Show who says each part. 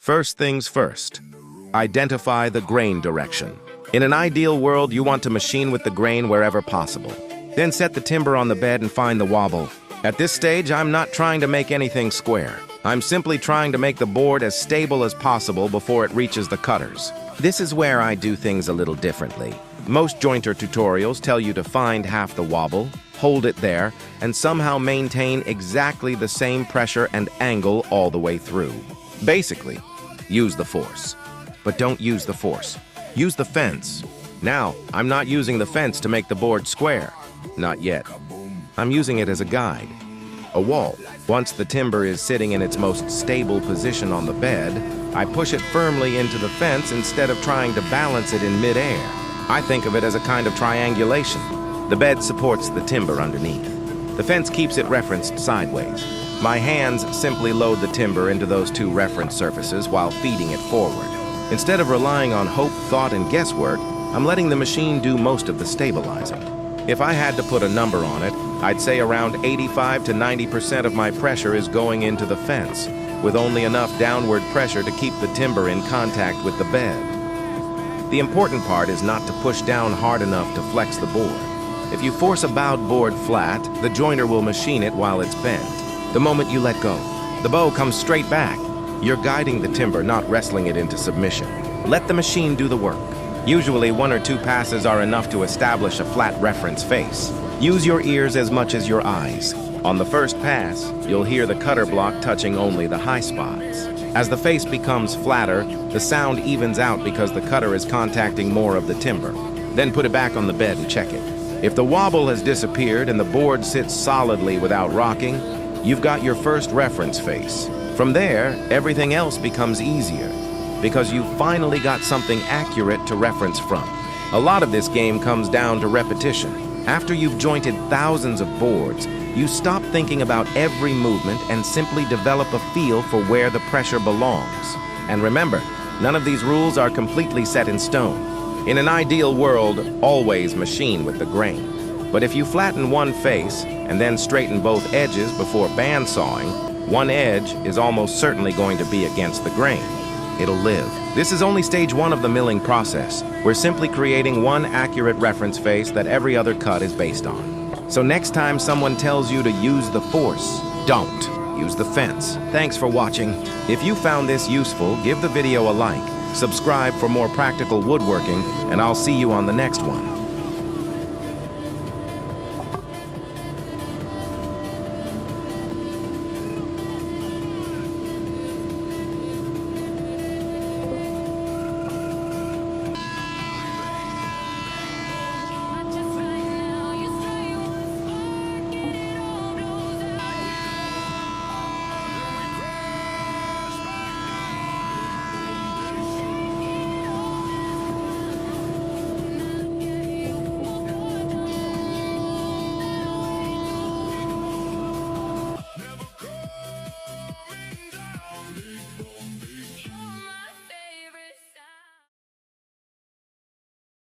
Speaker 1: First things first, identify the grain direction. In an ideal world, you want to machine with the grain wherever possible. Then set the timber on the bed and find the wobble. At this stage, I'm not trying to make anything square. I'm simply trying to make the board as stable as possible before it reaches the cutters. This is where I do things a little differently. Most jointer tutorials tell you to find half the wobble, hold it there, and somehow maintain exactly the same pressure and angle all the way through. Basically, use the force. But don't use the force. Use the fence. Now, I'm not using the fence to make the board square. Not yet. I'm using it as a guide. A wall. Once the timber is sitting in its most stable position on the bed, I push it firmly into the fence instead of trying to balance it in midair. I think of it as a kind of triangulation. The bed supports the timber underneath. The fence keeps it referenced sideways. My hands simply load the timber into those two reference surfaces while feeding it forward. Instead of relying on hope, thought, and guesswork, I'm letting the machine do most of the stabilizing. If I had to put a number on it, I'd say around 85 to 90% of my pressure is going into the fence, with only enough downward pressure to keep the timber in contact with the bed. The important part is not to push down hard enough to flex the board. If you force a bowed board flat, the joiner will machine it while it's bent. The moment you let go, the bow comes straight back. You're guiding the timber, not wrestling it into submission. Let the machine do the work. Usually 1 or 2 passes are enough to establish a flat reference face. Use your ears as much as your eyes. On the first pass, you'll hear the cutter block touching only the high spots. As the face becomes flatter, the sound evens out because the cutter is contacting more of the timber. Then put it back on the bed and check it. If the wobble has disappeared and the board sits solidly without rocking, you've got your first reference face. From there, everything else becomes easier, because you've finally got something accurate to reference from. A lot of this game comes down to repetition. After you've jointed thousands of boards, you stop thinking about every movement and simply develop a feel for where the pressure belongs. And remember, none of these rules are completely set in stone. In an ideal world, always machine with the grain. But if you flatten one face and then straighten both edges before bandsawing, one edge is almost certainly going to be against the grain. It'll live. This is only stage 1 of the milling process. We're simply creating one accurate reference face that every other cut is based on. So next time someone tells you to use the force, don't use the fence. Thanks for watching. If you found this useful, give the video a like, subscribe for more practical woodworking, and I'll see you on the next one.